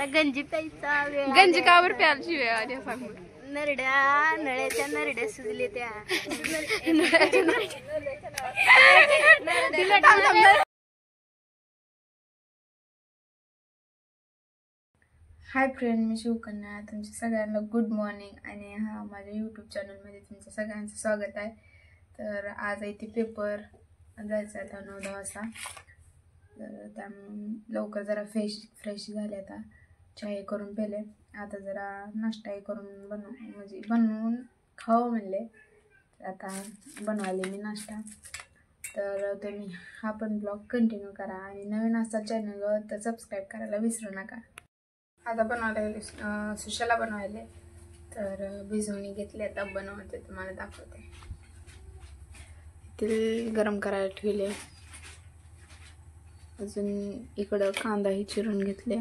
आता गंजी प्यायचा वेळ. गंजी कावर प्यायची वेळ आली सांग. नरड्या नळ्याच्या नरड्या सुजले त्या. हाय फ्रेंड, मी शिवकन्या. तुमच्या सगळ्यांना गुड मॉर्निंग आणि हा माझ्या यूट्यूब चॅनलमध्ये तुमचं सगळ्यांचं स्वागत आहे. तर आज इथे पेपर जायचं आहे आता 9-10 वाजता. तर त्यामुळे लवकर जरा फ्रेश झाले. आता चहा करून पेले. आता जरा नाश्ता करून बनवून खावं म्हणले. आता बनवायले मी नाश्ता. तर तुम्ही हा पण ब्लॉग कंटिन्यू करा आणि नवीन असाल चॅनलवर तर सबस्क्राईब करायला विसरू नका. आता बनवायला सुशाला बनवायले. तर भिजवणी घेतली. आता बनवते तुम्हाला दाखवते. तेल गरम करायला ठेवले. अजून इकडं कांदाही चिरून घेतले.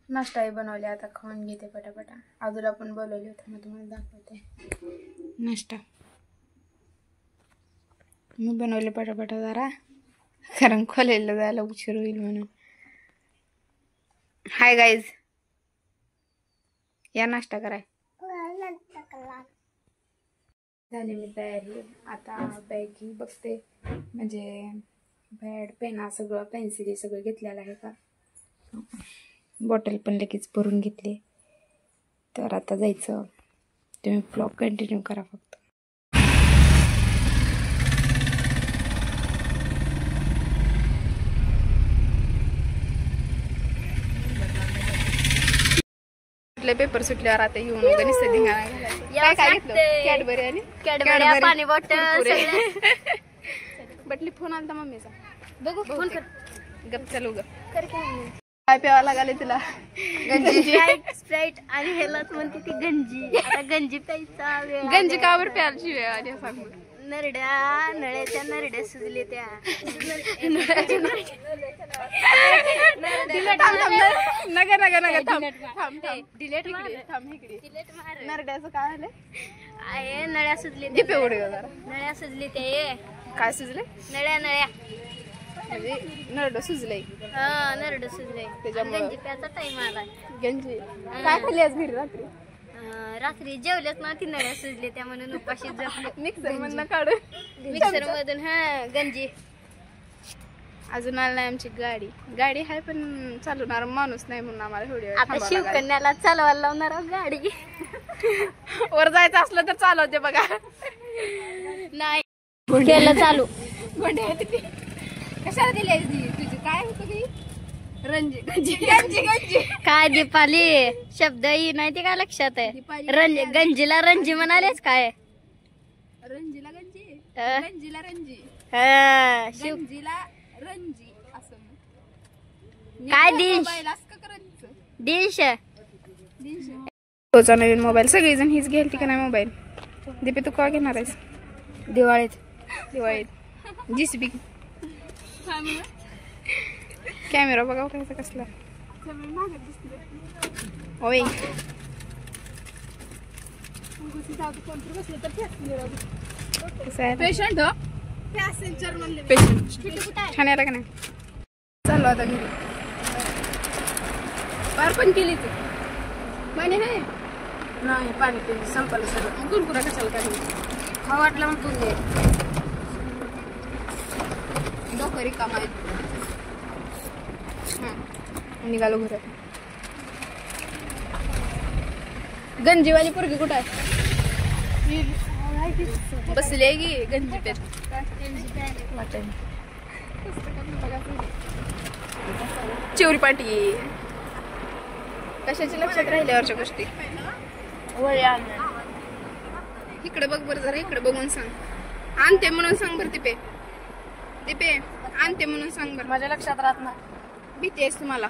नाश्ताही बनवले. आता खाऊन घेते पटापटा. आजूला पण बोलवले होते, मग तुम्हाला दाखवते नाश्ता. मी बनवले पटापटा जरा, कारण कॉलेजला जायला उशीर होईल म्हणून. हाय गाईज, या नाश्ता कराय. झाली मी तयारी. आता बॅग बघते, म्हणजे बॅड पेना सगळं पेन्सिली सगळं घेतलेलं आहे का. बॉटल पण लगेच भरून घेतली. तर आता जायचं. तुम्ही ब्लॉग कंटिन्यू करा फक्त. पेपर सुटल्यावर आता येऊन गणित काय घेतलं. कॅडबरी पाणी बॉटल बटली. फोन आलता मम्मीचा. बघू फोन कर. गप चालू ग. काय प्यावा लागले तुला. गंजी स्प्राईट आणि ह्यालाच म्हणते ती गंजी. आता गंजी प्यायचा वेळ. गंजी कावर प्यायची वेळ आली सांग. नरड्या नळ्याच्या नरड्या सुजले त्या. डिलेट नरड्याचं काय आलं. आहे नळ्या सुजले. नळ्या सुजले ते. काय सुजले. नळ्या म्हणजे नरड सुजलंय. हा नरड सुजले. त्याच्यामुळे गंजी प्यायचा टाइम आलाय. गंजी काय खाल्ली आज घरी रात्री. रात्री जेवल्यात ना ती नळ्या सुजले त्या म्हणून उपाशी जपले. मिक्सर मधून काढून. मिक्सर मधून हा गंजी. अजून आली नाही आमची गाडी आहे, पण चालवणार माणूस नाही म्हणून आम्हाला थोडी वेळ आता शिवकन्याला चालवायला लावणार गाडी. वर जायचं असलं तर चालवते बघा. नाही केलं चालू. कशाला दिली तुझी काय होतं की रंजी. काय दीपाली शब्द ही नाही ते काय लक्षात आहे. गंजीला रंजी म्हणालेच काय. रंजीला गंजी. हा. गंजीला रंजी. गंजीला रंजी असं काय डिश तोचा नवीन मोबाईल. सगळीजण हीच घेईल ती का नाही मोबाईल. दीपी तू का घेणार आहेस. दिवाळीत जीसीबी कॅमेरा बघा कसा कसला. होय पेशंट ठाण्याला का नाही. चाललो आता घरी. पार पण केली ती पाणी नाही पाणी पिली संपलं सगळं. कुरकुरा कशाला काढली. हा वाटलं मग तू डोकरी कामाय. निघालो घरात. गंजीवाली पोरगी कुठं आहे. बसली आहे की गंजी पेट. चिवरी पाटी. कशाची लक्षात राहिल्यावरच्या गोष्टी. इकडे बघ बरं जरा. इकडे बघून सांग. आणते म्हणून सांग बरं. दीपे आणते म्हणून सांग बरं. माझ्या लक्षात राहत ना. भीती आहेस तुम्हाला.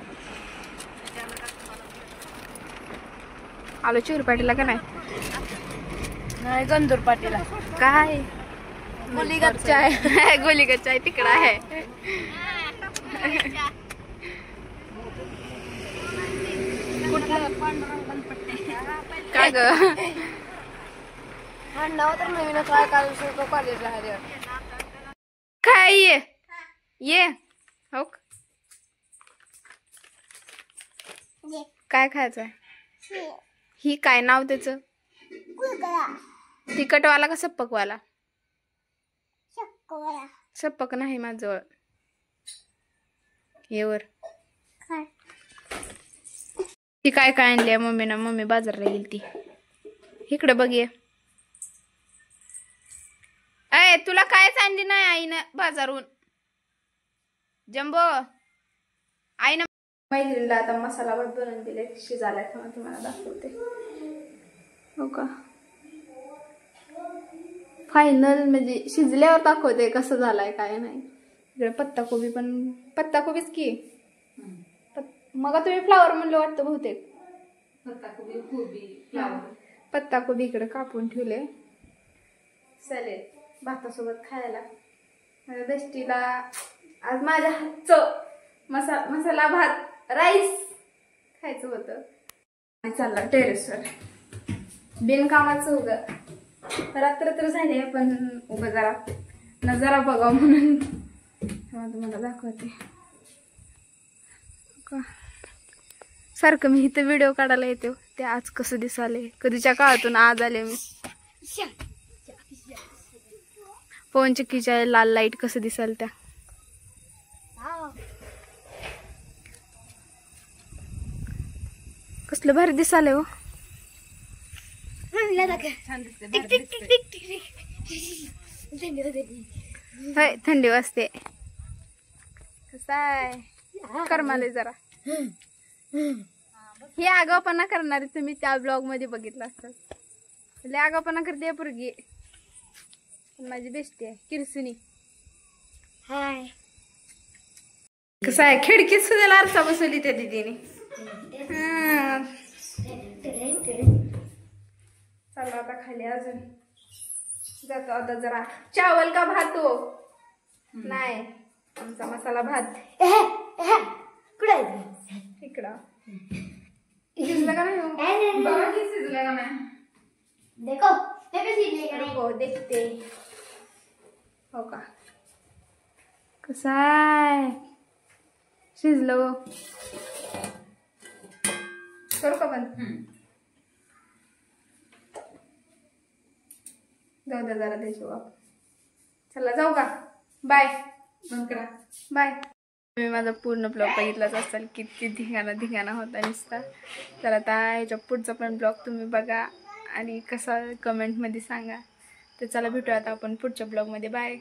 आलो चिवरी पाटीला का नाही. गंदूर पाटीला काय गोलीगच्चा आहे. गोलीगच्चा आहे तिकडं आहे. काय ग तर नवीनच आहे. काल कॉलेजला काय ये हो. काय खायचंय? ही काय नाव त्याचं? तिखटवाला का सप्पकवाला? सप्पक नाही माझ्याजवळ. येवर ती काय काय आणली मम्मीनं? मम्मी बाजारला गेली ती. इकडे बघ ये. अय तुला कायच आणली नाही आईनं बाजारून? जम्बो आईनं मैत्रिणीला आता मसाला भात बनवून दिले. शिजायला तुम्हाला दाखवते. हो का फायनल म्हणजे शिजल्यावर दाखवते कसं झालाय काय नाही. इकडे पत्ताकोबीच की मग तुम्ही फ्लावर म्हणलं वाटतं बहुतेक. पत्ताकोबी इकडे कापून ठेवले. चालेल भातासोबत खायला. माझ्या दष्टीला आज माझ्या हातचं मसाला भात राईस खायचं होतं. आणि चालला टेरेसवर बिनकामाचं उगं. रात्र तर झाली पण उगं जरा नजारा बघा म्हणून तुम्हाला दाखवते. सारखं मी इथं व्हिडिओ काढायला येते. ते आज कसं दिसाले. कधीच्या काळातून आज आले मी. पवन चक्कीच्या लाल लाईट कसं दिसाल त्या. कसलं भारी दिसाले हो. थंडी वाजते. कसं आहे करमाले जरा. हे आगावपणा करणारे तुम्ही त्या ब्लॉग मध्ये बघितलं असतं. लय आगावपणा करते पोरगी. माझी बेस्टी आहे किरसुनी. हाय कसं आहे खिडकीत सुद्धा आरसा बसवली त्या दीदीने. चला आता खाली अजून जातो. आता जरा चावल का भात हो नाही आमचा मसाला भात इकडं शिजलं का नाही. बघा की शिजलं का नाही. देखो देखते हो का कसं आहे शिजलं. करू का बंद? जाऊ द्या जरा त्याची वाप. चला जाऊ का? बाय. बंद करा. बाय. मी माझा पूर्ण ब्लॉग बघितलाच असाल. किती धिंगाणा होता नुसता. तर आता ह्याच्या पुढचा पण ब्लॉग तुम्ही बघा आणि कसा कमेंटमध्ये सांगा. तर चला भेटूया आता आपण पुढच्या ब्लॉगमध्ये. बाय.